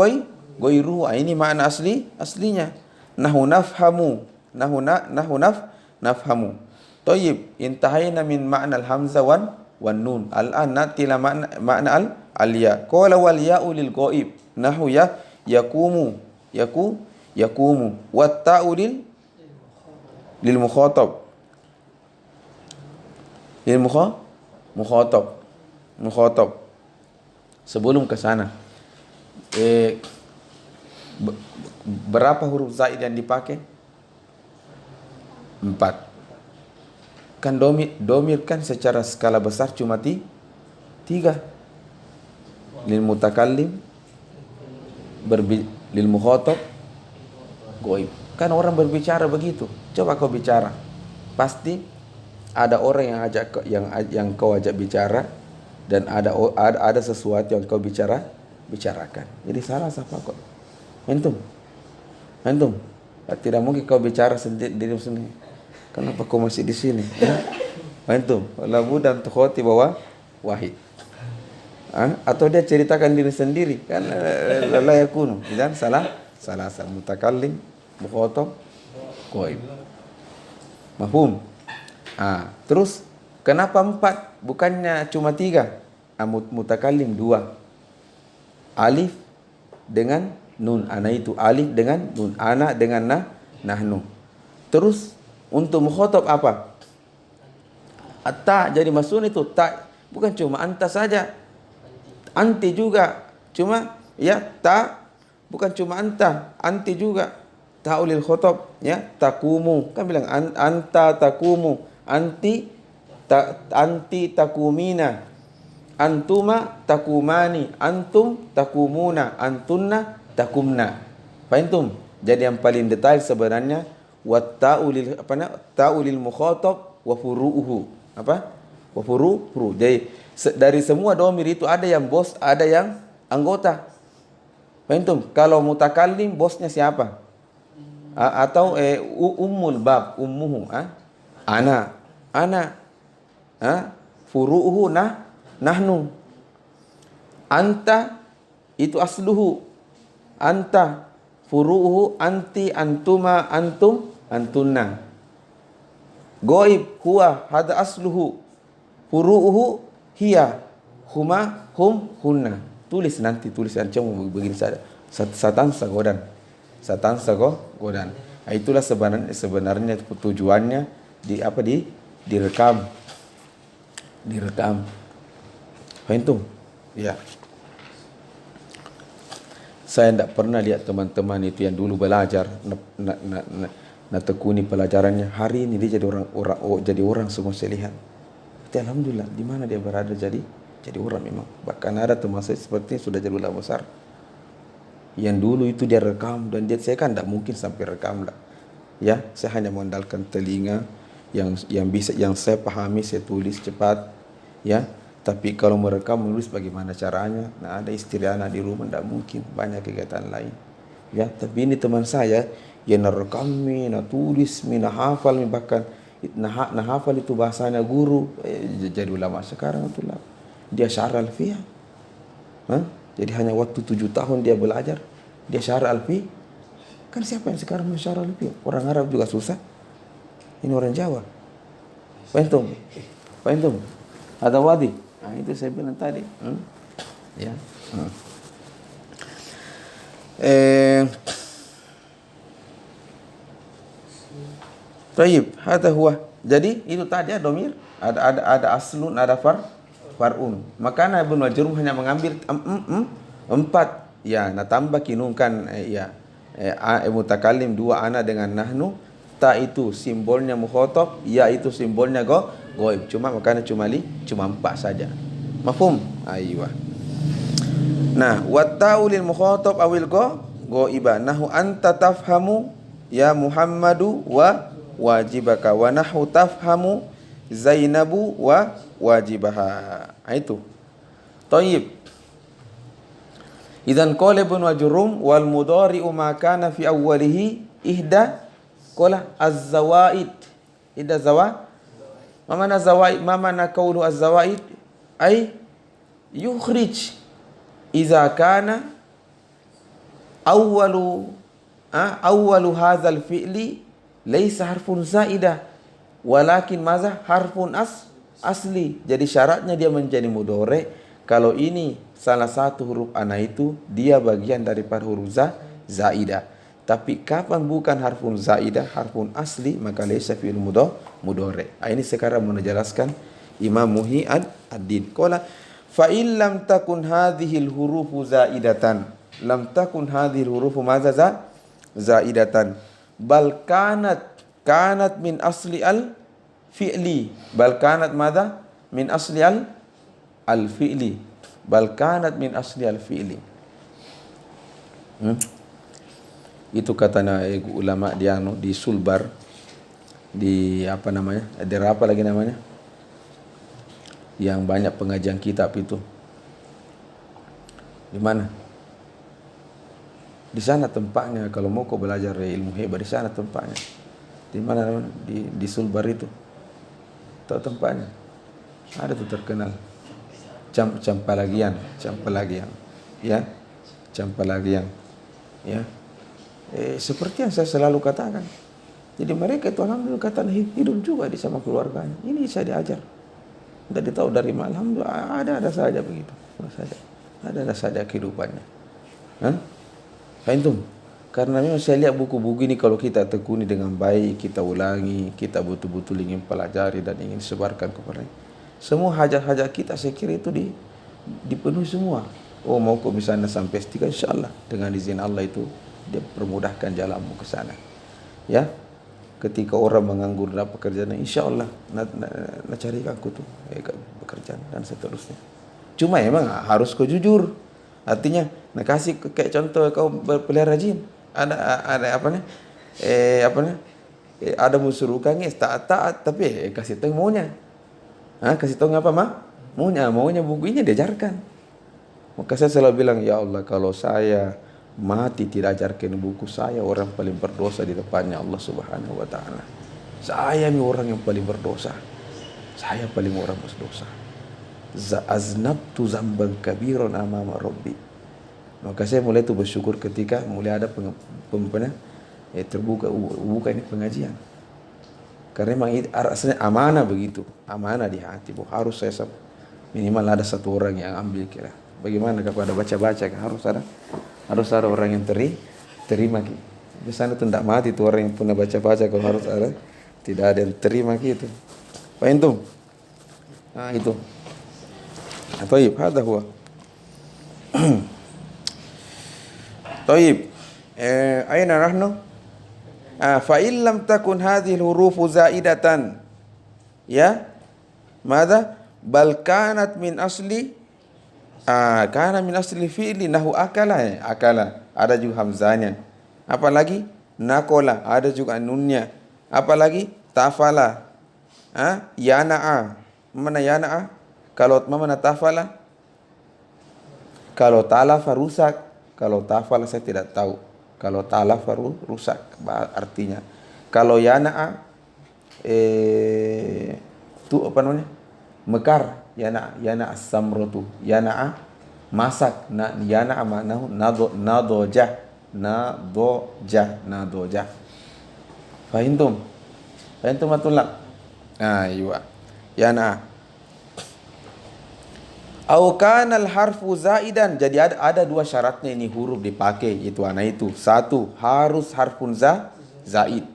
ghairuhu. Ini makna aslinya. Nafhamu. Tayyib, intahayna min makna al-hamzah wan nun. Al-an natila makna al-ya. Qala wal ya'u lil ghaib. Nahu yakumu. Wat ta'u lil mukhatab. Mukhatab. Sebelum ke sana, berapa huruf zaid yang dipakai? 4. Kan domir kan secara skala besar cuma 3. Lil mutakallim, lil mukhatab, ghaib. Kan orang berbicara begitu. Coba kau bicara, pasti ada orang yang kau ajak bicara. Dan ada sesuatu yang kau bicarakan. Jadi salah siapa kok? Antum. Tidak mungkin kau bicara sendiri diri sendiri. Kenapa kau masih di sini? Antum. Labu dan tukhoti bahwa wahid. Atau dia ceritakan diri sendiri kan la yakunu. Dan salah mutakallim, mukhatab, ghaib. Mafhum? Terus kenapa 4? Bukannya cuma 3. Mutakallim 2. Alif dengan nun. Ana itu alif dengan nun. Ana dengan nahnu. Terus untuk mukhatab apa? Ta. Jadi maksudnya itu ta. Bukan cuma anta saja. Anti juga. Cuma ta. Bukan cuma anta. Anti juga. Ta'ulil khotab. Takumu. Kan bilang anta takumu. Anti takumina, antuma takumani, antum takumuna, antunna takumna. Fahim? Jadi yang paling detail sebenarnya ta'ulil mukhatab wa furu'uhu. Wa furu'. Jadi dari semua domir itu ada yang bos, ada yang anggota. Fahim? Kalau mutakallim bosnya siapa? Atau ummul bab, ummuhu, ana. furu'uhu nahnu. Anta itu asluhu. Anta furu'uhu anti, antuma, antum, antunna. Goib huwa hada asluhu. Furu'uhu hiya, huma, hum, hunna. Tulis nanti, tulis ancam begini saja. Satansa godan. Satansa godan. Itulah sebenarnya tujuannya direkam. Direkam. Faham? Ya. Saya tidak pernah lihat teman-teman itu yang dulu belajar tekuni pelajarannya. Hari ini dia jadi orang semua saya lihat. Tapi alhamdulillah, di mana dia berada jadi orang memang. Bahkan ada teman saya seperti ini sudah jadi ulama besar. Yang dulu itu dia rekam dan saya kan tidak mungkin sampai rekam lah. Ya, saya hanya mengandalkan telinga yang saya pahami, saya tulis cepat. Ya, tapi kalau merekam menulis bagaimana caranya? Nah, ada istri anak di rumah tidak mungkin, banyak kegiatan lain. Ya, tapi ini teman saya yang rekam, nak tulis, nak hafal, bahkan nak hafal itu bahasanya guru. Jadi ulama sekarang itulah. Dia syarah alfiyah. Jadi hanya waktu 7 tahun dia belajar, dia syarah alfiyah. Kan siapa yang sekarang mensyarah alfiyah? Orang Arab juga susah. Ini orang Jawa. Faham? Ada wadi. Nah, itu saya bilang tadi. Ya. Tayyib, hada huwa. Jadi itu tadi ada domir, ada aslun, ada far'un. Maka Ibnu Majrum hanya mengambil 4. Ya, nah tambah kinungkan mutakallim 2 ana dengan nahnu. Ta itu simbolnya mukhatab, ya itu simbolnya goib. Makanya cuma 4 saja. Mafhum? Aywa. Nah, wa ta'u lil mukhatab awil goiba. Nahu anta tafhamu ya Muhammadu wa wajibaka wa nahu tafhamu Zainabu wa wajibaha. Itu. Tayyib. Idzan qala Ibnu Majrum wal mudhari'u ma kana fi awwalihi ihda qala az-zawaid. Ihda zawaid. Ma mana zawaid? Ma mana qawlu az-zawaid? Ay yukhrij idza kana awwalu hadzal fi'li laysa harfun zaidah walakin maza harfun asli. Jadi syaratnya dia menjadi mudhari kalau ini salah satu huruf ana itu dia bagian daripada huruf zaidah. Tapi kapan bukan harfun zaidah, harfun asli, maka laysa fi'il mudhari. Ini sekarang menjelaskan Imam Muhyi ad-Din. Qala fa in lam takun hadhil hurufu zaidatan, lam takun hadhil hurufu maza zaidatan, bal kanat min asli al fi'li, bal kanat madha min asli al fi'li, bal kanat min asli al fi'li. Itu katanya ulama di Sulbar, di apa namanya, daerah apa lagi namanya, yang banyak pengajian kitab itu. Di mana? Di sana tempatnya. Kalau mau kau belajar ilmu hebat, di sana tempatnya. Di mana? Di Sulbar itu. Tahu tempatnya? Ada tuh terkenal. Campalagian. Ya. Campalagian. Ya. Seperti yang saya selalu katakan. Jadi mereka itu alhamdulillah kata hidup juga di sama keluarganya. Ini saya diajar. Tidak ditahu dari mana. Alhamdulillah ada saja begitu. Ada saja kehidupannya. Faham? Karena memang saya lihat buku-buku ini kalau kita tekuni dengan baik, kita ulangi, kita betul-betul ingin pelajari dan ingin sebarkan kepada semua hajat-hajat kita, saya kira itu dipenuhi semua. Oh, mau kok bisa sampai setika, insyaAllah dengan izin Allah itu dia permudahkan jalanmu ke sana. Ya, ketika orang menganggur dalam pekerjaan, insyaAllah nak carikan aku tuh pekerjaan dan seterusnya. Cuma emang harus kau jujur. Artinya, nak kasih kayak contoh kau berpelihara jin. Ada apa nih? Ada musurukan taat tapi kasih tahu maunya. Kasih tahu apa maunya buku ini diajarkan. Maka saya selalu bilang, ya Allah, kalau saya mati tidak ajarkan buku, saya orang paling berdosa di depannya Allah Subhanahu wa taala. Saya ini orang yang paling berdosa. Saya paling orang berdosa. Aznabtu zamban kabiran amama rabbi. Maka saya mulai itu bersyukur ketika mulai ada terbuka ini pengajian. Karena memang rasanya amanah begitu, amanah di hati. Harus saya minimal ada satu orang yang ambil kira. Bagaimana kalau ada baca-baca kan harus ada orang yang terima gitu. Biasanya itu tidak mati tuh orang yang pernah baca-baca, kalau harus ada, tidak ada yang terima gitu. Paham tuh? Nah itu. Taib, hada huwa. Taib. Aina nahnu? Fa in lam takun hadhihi al-hurufu zaidatan. Ya? Mada? Bal kanat min asli kana min asli fi'li nahu akala. Akala. Ada juga hamzanya. Apalagi? Nakola. Ada juga nunnya. Apalagi? Tafala. Yana'a. Mana yana'a? Kalau mana tafala? Kalau talafa rusak. Kalau tafala saya tidak tahu. Kalau talafa rusak artinya. Kalau yana'a itu apa namanya? Mekar. Yana'a samrotu. Yana'a masak. Yana'a maknahu nadojah. Nadojah. Fahimtum? Fahimtum atulak? Iya. Yana'a. Au kana al-harfu zaidan. Jadi ada dua syaratnya ini huruf dipakai, itu itu. Satu, harus harfun zaid.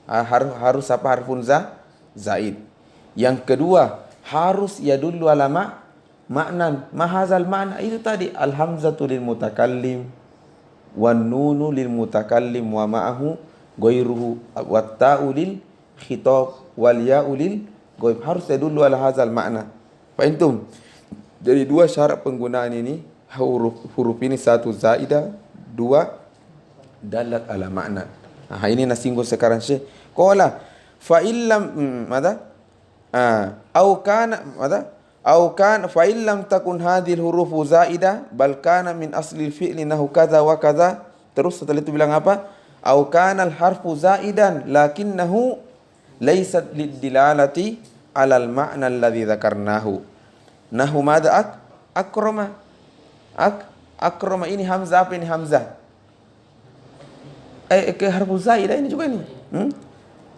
Harus apa harfun zaid. Yang kedua, harus yadullu ala maknan. Mahazal makna itu tadi al-hamzatu lil mutakallim wan nunu lil mutakallim wa ma'ahu ghairuhu wat ta'u lil khitab wal ya'u lil ghaib. Harus yadullu ala hazal makna. Fahimtum? Jadi dua syarat penggunaan ini, huruf ini satu zaidah, dua dalat ala makna. Ini nasinggung sekarang Syekh. Qala fa illam mada? Au kana mada? Au kana fa illam takun hadhil hurufu zaidah bal kana min asli fi'li nahu kadza wa kadza. Terus setelah itu bilang apa? Au kana al harfu zaidan lakinnahu laysat lidilalati ala al ma'na alladhi dzakarnahu. Nahu mada akroma. Akroma ini hamzah, apa ini hamzah? Ke harfu zaidah ini juga ini.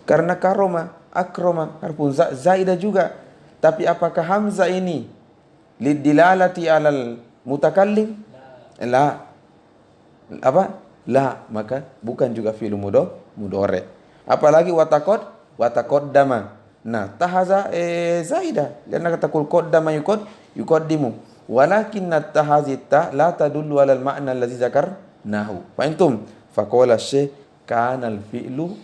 Karena karoma, akroma, harfu zaidah juga. Tapi apakah hamzah ini lidilalati alal mutakallim? La. Apa? La. Maka bukan juga fi'il mudhari. Apalagi watakod dama. Nah, tahaza zaidah. Karena kata kul qaddama yuqaddimu. Walakin tahazita la tadullu ala al-ma'na allazi zakarnahu. Fahimtum? Faqala syekh kana al-fi'lu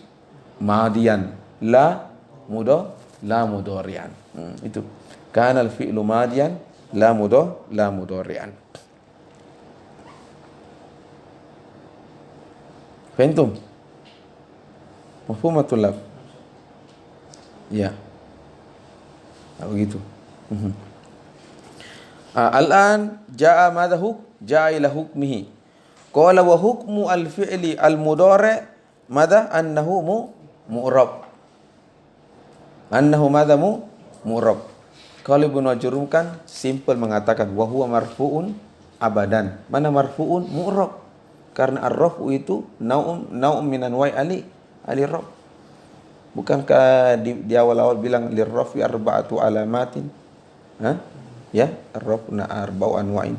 madiyan la mudhari'an. Itu. Kana al-fi'lu madiyan la mudhari'an. Fahimtum? Mafhumatul laf. Ya. Begitu. Al-an jaa madahuk jaa ila hukmihi. Qala wa hukmu al-fi'li al-mudhari' madha annahu mu'rab. Annahu madha mu'rab. Kalau Ibnu Ajurrum kan simple mengatakan wa huwa marfu'un abadan. Mana marfu'un? Mu'rab. Karena ar-raf'u itu naum min anwa'i ali-raf. Bukankah di awal-awal bilang lirrafi arba'atu alamatin? Ya, ar-rafna arba'u anwa'in.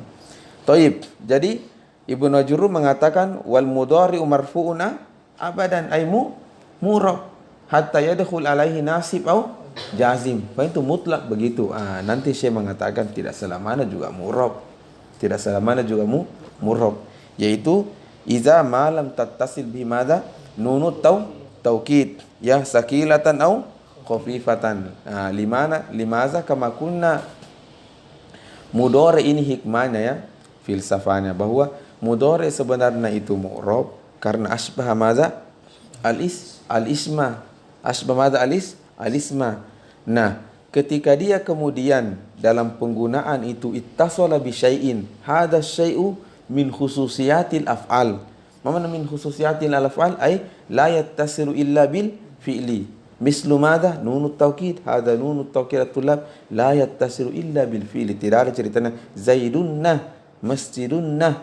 Taib. Jadi Ibnu Ajurrum mengatakan wal mudhari'u marfu'una abadan ay mu'rab hatta yadkhul alaihi nasib au jazim. Itu mutlak begitu. Nanti saya mengatakan tidak selamanya juga mu'rab. Tidak selamanya juga mu'rab. Yaitu iza ma lam tattasil bi madza nunut taukid ya sakilatan au khafifatan. Limaza kama kunna mudhari ini hikmahnya ya, filsafahnya bahwa mudhari sebenarnya itu mu'rab karena asbah madza al-isma. Asbah madza al-isma. Nah, ketika dia kemudian dalam penggunaan itu ittasala bi syai'in, hadza syai'u min khususiyatil af'al. Mana min khususiyatil af'al ay la yattasilu illa bil fi'li. Mislu madha nunut taukid, hadha nunut taukid at-tullab la yattasilu illa bil fi'li. Tidak ada ceritanya Zaidunnah, masjidunnah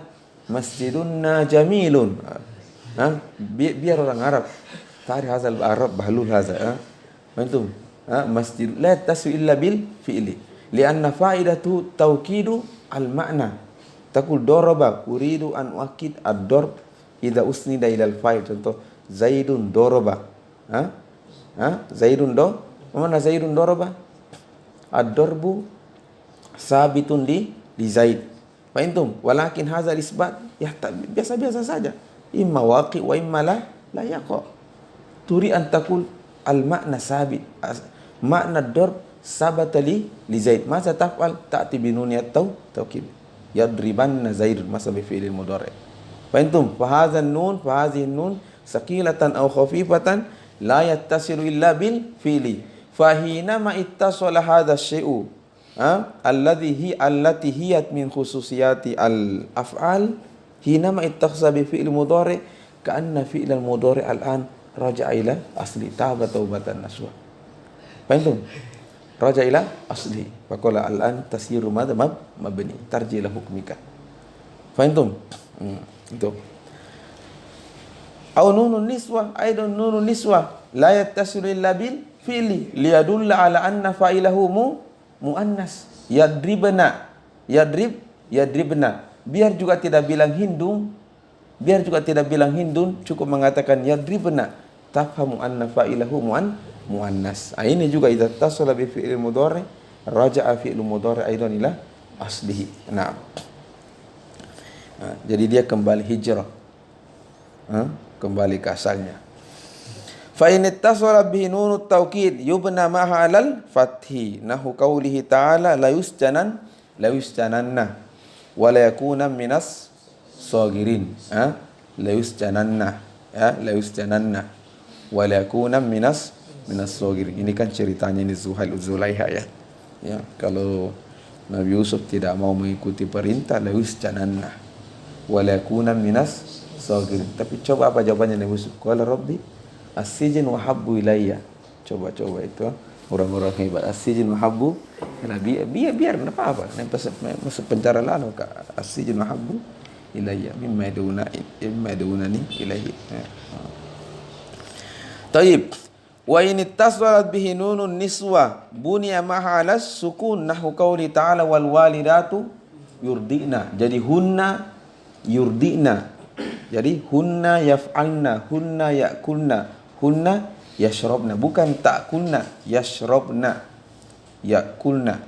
jamilun. Biar orang Arab tarik hazal Arab bahlul haza. Antum masjid la yattasilu illa bil fi'li. Lianna fa'idatu taukidu al-ma'na. Taqul daraba uridu an uakkid ad-darb idza usnida ila al-fa'il. Contoh Zaidun daraba. Zaidun mana Zaidun daraba? Ad-darbu sabitun li Zaid. Fahimtum? Walakin hazal isbat ya biasa-biasa saja. Imma waqi wa imma la yaqa. Turi an taqul al-ma'na sabit. Makna ad-darb sabata li Zaid. Masa taf'al ta'ti binuniyat taukid. Yadribanna Zaidun masa bi fi'il mudhari'. Fahimtum? Fa hadha an-nun fa hadhihi an-nun saqilatan aw khafifatan la yattasilu illa bil fi'li. Fa hina ma ittasala hadha asy-syai'u allati hiyat min khususiyati al-af'al hina ma ittakhasa bi fi'il mudhari' ka'anna fi'il al-mudhari' al-an raja'a ila asli taba taubatan nasuha. Fahimtum? Raja'a ila asli. Faqala al-an tasiru madha mabni tarji ila hukmika. Fahimtum? Itu. Au nunun niswa, aidan nunun niswa la yattasilu illa bil fi'li liyadulla ala anna fa'ilahu muannas. Yadribna. Biar juga tidak bilang hindun, cukup mengatakan yadribna. Tafhamu anna fa'ilahu muannas. Ini juga idza tasala bi fi'il mudhari raja'a fi'il mudhari aidan ila aslihi. Nah. Jadi dia kembali hijrah. Kembali ke asalnya. Fa in ittasala bihi nunut taukid yubna ma'a alal fathi nahu qaulihi ta'ala la yusjananna wa la yakuna minas sagirin. La yusjananna wa la yakuna minas sagirin. Ini kan ceritanya ini Zulaiha ya. Ya, kalau Nabi Yusuf tidak mau mengikuti perintah la yusjananna wa la yakuna minas sagirin. Tapi coba apa jawabannya Nabi Yusuf? Qala rabbi as-sijn wa habbu ilayya. Coba itu orang-orang hebat. As-sijn wa habbu biar enggak apa-apa. Masuk penjara lalu ka as-sijn wa habbu ilayya mimma yadunani ilaihi. Taib. Wa in ittasalat bihi nunun niswa bunya ma'a alas sukun nahu qauli ta'ala wal walidatu yurdina. Jadi hunna yurdina. Jadi hunna yaf'alna, hunna ya'kulna, hunna yashrabna. Bukan ta'kulna, yashrabna, ya'kulna.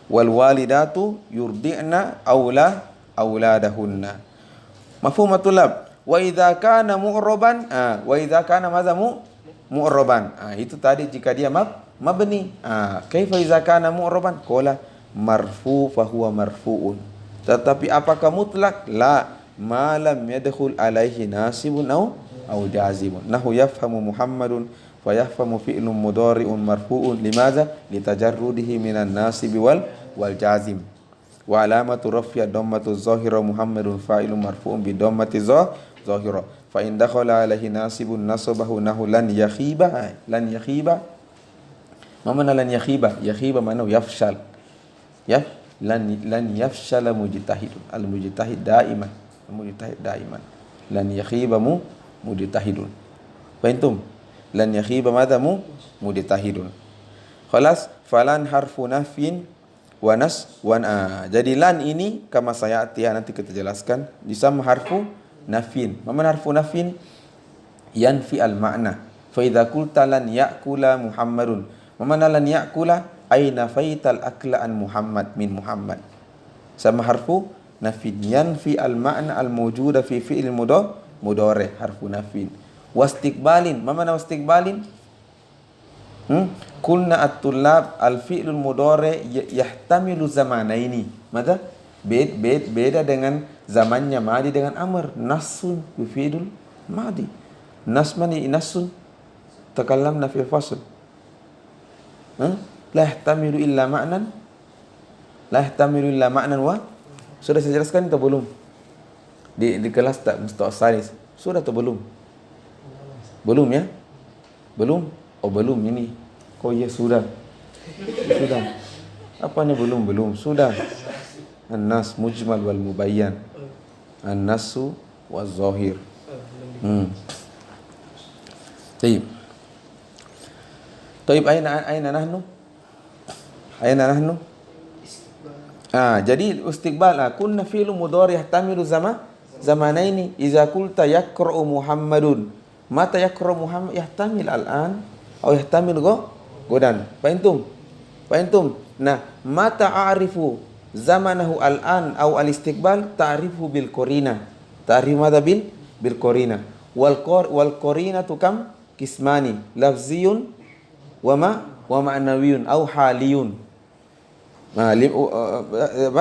Wal walidatu yurdi'na auladahunna. Mafhumatul lab. Wa idza kana mu'raban, wa idza kana madza mu'raban. Itu tadi jika dia mabni. Kaifa idza kana mu'raban? Qala marfu fa huwa marfu'un. Tetapi apakah mutlak? La. Ma lam yadkhul alaihi nasibun au jazibun. Nahu yafhamu Muhammadun fa yafhamu fi'lun mudhari'un marfu'un limadza litajarrudihi minan nasibi wal jazim. Wa alamatu raf'i dhammatu zahira Muhammadun fa'ilun marfu'un bi dhammati zahira. Fa in dakhala alaihi nasibun nasabahu nahu lan yakhiba. Ma mana lan yakhiba? Yakhiba mana yafshal. Ya, lan yafshala mujtahidun. Al mujtahid daiman. Lan yakhiba mujtahidun. Fahimtum? Lan yakhiba madza mujtahidun. Khalas, falan harfu nafyin wa jadi lan ini kama saya nanti kita jelaskan disama harfu nafyin. Mana harfu nafyin? Yanfi al ma'na. Fa idza qulta lan ya'kula Muhammadun. Mana lan ya'kula? Ay nafaital akla an Muhammad min Muhammad. Sama harfu nafin yanfi al-ma'na al-mawjuda fi fi'il mudhari harfu nafin. Wastiqbalin, ma mana wastiqbalin? Kulna at-tullab al-fi'lul mudhari yahtamilu zamanaini. Mada? Beda dengan zamannya madi dengan amr. Nasun bi fi'il madi. Nasmani nasun takallamna fi fasl. La yahtamilu illa ma'nan. La yahtamilu illa ma'nan wa. Sudah saya jelaskan atau belum? Di kelas tak Mustafa Salis. Sudah atau belum? Belum ya? Belum? Oh belum ini. Oh iya sudah. Sudah. Apanya belum? Belum. Sudah. An-nas mujmal wal mubayyan. An-nasu wal zahir. Taib. Taib aina nahnu? Aina nahnu? Jadi istiqbal kunna fi'lu mudhari yahtamilu zamanaini idza qulta yaqra'u Muhammadun mata yaqra'u Muhammad yahtamil al'an atau yahtamil godan. Fahimtum? Nah, mata a'rifu zamanahu al'an atau al-istiqbal ta'rifu bil qarina. Ta'rif madha bil qarina. Wal qarinatu kam kismani lafziyun wa ma'nawiyun au haliyun.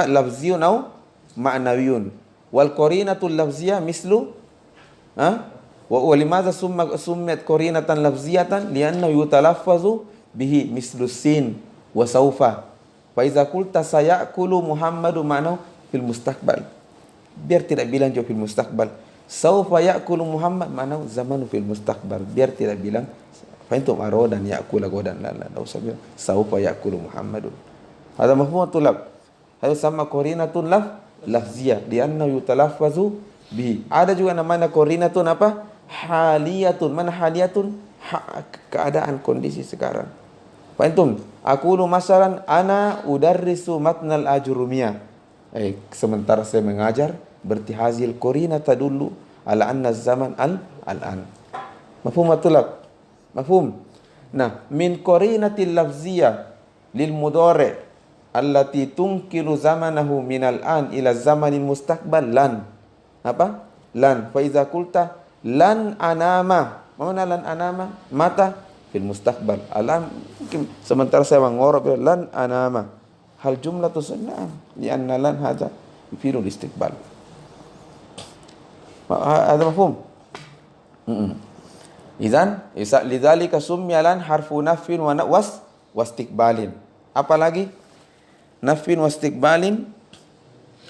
Lafziyun au ma'nawiyun. Wal qarinatul lafziyah mislu wa limadha summat qarinatan lafziyatan lianna yutalaffazu bihi mislu sin wa saufa. Fa iza qulta sayakulu Muhammadu ma'nahu fil mustaqbal. Biar tidak bilang jauh fil mustaqbal. Saufa yakulu Muhammad ma'nahu zamanu fil mustaqbal. Biar tidak bilang fahimtum arodan yakula godan la usah bilang saufa yakulu Muhammadun. Hada mafhum tulab. Hada sama qarinatun lafziyah lianna yutalaffazu bihi. Ada juga namanya qarinatun apa? Haliyatun. Mana haliyatun? Keadaan kondisi sekarang. Fahimtum? Aqulu masalan ana udarrisu matnal ajurumiyah. Sementara saya mengajar berarti hazil qarina tadullu ala anna zaman al-an. Mafhum tulab? Mafhum? Nah, min qarinatil lafziyah lil mudhari allati tunkilu zamanahu minal an ila zamanil mustaqbal lan. Apa? Lan. Fa iza qulta lan anama. Mana lan anama? Mata fil mustaqbal. Alam mungkin sementara saya mengorok lan anama. Hal jumlatu sunnah lianna lan hadha yufidul istiqbal. Ada mafhum? Idzan lidzalika summiya lan harfu nafin wa wastiqbalin. Apa lagi? Nafin wastiqbalin.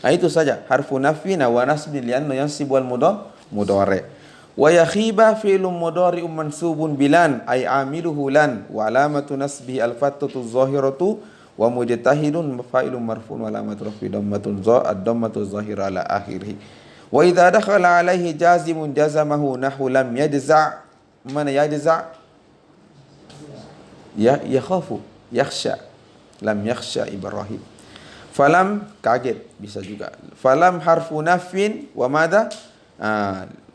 Itu saja. Harfu nafin wa nasbin lianna yansibu al mudhari. Wa yakhiba fi'lun mudhari'un mansubun bilan ay amiluhu lan wa alamatu nasbihi al fathatu zahiratu wa mujtahidun fa'ilun marfu'un wa alamatu rafi dammatun ad-dammatu zahira ala akhirih. Wa idza dakhala alaihi jazimun jazamahu nahu lam yajza'. Mana yajza'? Yakhafu, yakhsha. Lam yakhsha Ibrahim. Falam kaget bisa juga. Falam harfu nafin wa madha?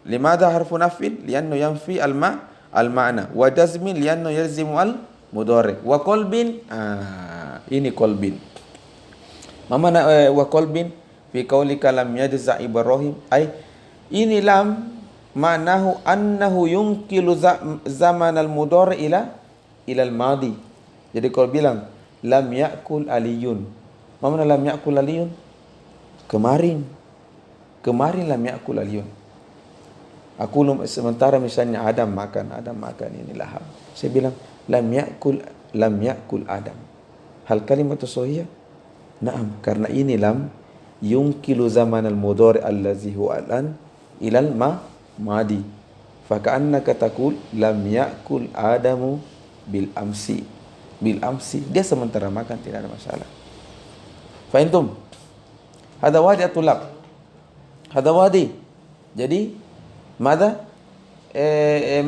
Limada harfu nafin? Liannu yanfi al-ma'na. Wa jazmin liannu yalzimu al-mudhari. Wa qalbin? Ini qalbin. Mana wa qalbin? Fi qaulika lam yajza' Ibrahim. Ini lam ma'nahu annahu yunkilu zaman al-mudhari ila al-madi. Jadi kalau bilang lam ya'kul aliyun. Mana lam ya'kul aliyun? Kemarin lam ya'kul aliyun. Aku sementara misalnya Adam makan ini laham. Saya bilang lam ya'kul Adam. Hal kalimat sahih? Naam, karena ini lam yunkilu zaman al-mudhari allazi huwa al-an ila al-madi. Fa ka'annaka taqul lam ya'kul Adamu bil amsi. Dia sementara makan tidak ada masalah. Fahimtum? Hada wadi atulab. Hada wadi. Jadi mada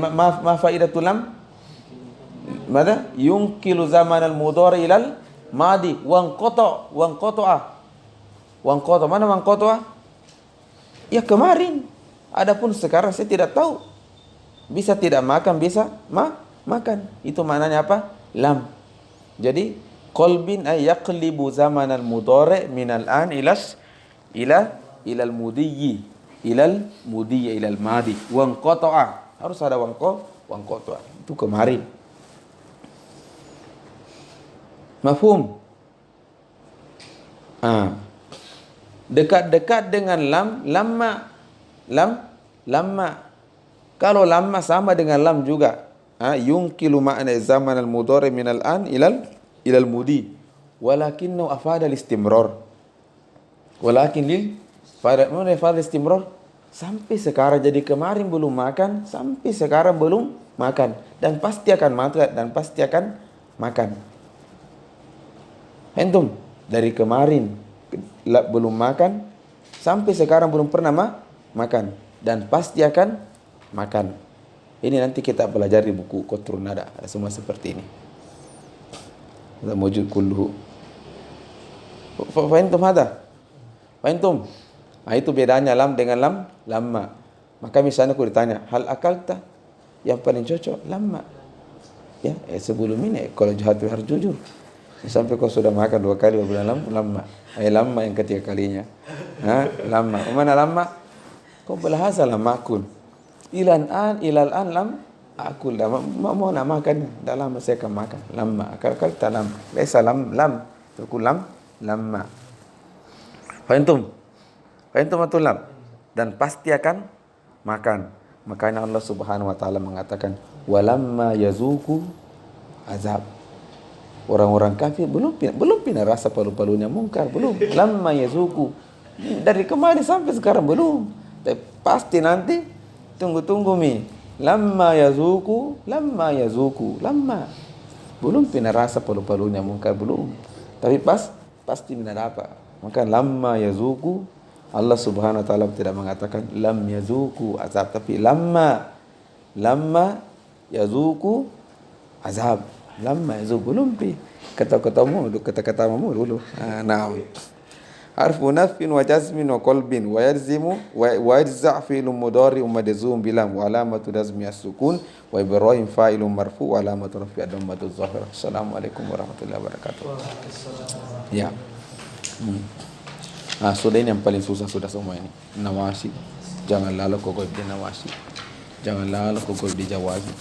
ma faidatul lam? Mada? Yunkilu zaman al-mudhari ilal madi wanqata. Mana wanqata? Ya kemarin. Adapun sekarang saya tidak tahu. Bisa tidak makan, bisa makan. Itu maknanya apa? Lam. Jadi qalbin ay yaqlibu zaman al-mudhari min al-an ila al-mudiyyi ila al-madi wanqata. Harus ada wanqata. Itu kemarin. Mafhum? Dekat-dekat dengan lamma. Kalau lamma sama dengan lam juga. Yunkilu ma'na zaman al-mudhari min al-an ila al-mudi. Walakinnahu afada al-istimrar. Walakin mana afada al-istimrar? sampai sekarang, jadi kemarin belum makan, sampai sekarang belum makan, dan pasti akan makan, dan pasti akan makan. Antum dari kemarin belum makan, sampai sekarang belum pernah makan, dan pasti akan makan. Ini nanti kita pelajari buku Qatrun Nada, semua seperti ini. Mujud kulluhu. Fahimtum hada? Fahimtum? Nah, itu bedanya lam dengan lamma. Maka misalnya aku ditanya, hal akalta? Yang paling cocok lamma. Ya, sebelum ini kalau jahat harus jujur. Sampai kau sudah makan 2 kali bilang lamma. Lamma yang ketiga kalinya. Lamma. Mana lamma? Kau bahasa lamma akul. Ilal an lam akul. Mau nak makan, dah lama saya akan makan. Lamma. Akalta lam. Laisa lam. Tukul lamma. Fahimtum? Fahimtum atau lam? Dan pasti akan makan. Makanya Allah Subhanahu wa taala mengatakan, walamma yazuku azab. Orang-orang kafir belum pernah rasa palu-palunya mungkar, belum. Lamma yazuku. Dari kemarin sampai sekarang belum. Tapi pasti nanti tunggu mi. Lamma yazuku. Belum pernah rasa palu-palunya mungkar, belum. Tapi pasti benar apa? Maka lamma yazuku, Allah Subhanahu wa taala tidak mengatakan lam yazuku azab, tapi lamma yazuku azab. Lamma yazuku belum pi. Kata-katamu dulu. Naam. Harfu nafin wa jazmin wa qalbin wa yarzimu wa yarza' fi'lun mudhari majzum bilam wa alamatu jazmi as-sukun wa ibrahim fa'ilun marfu wa alamatu raf'i ad-dhammatu adh-dhahirah. Assalamualaikum warahmatullahi wabarakatuh. Ya. Sudah ini yang paling susah sudah semua ini. Nawasi. Jangan lalu kau di nawasi. Jangan lalu kau di jawazi.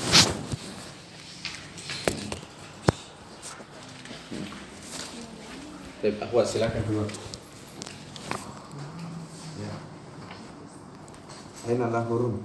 Baik, Ahwat silakan keluar. Ya. Aina lahurun.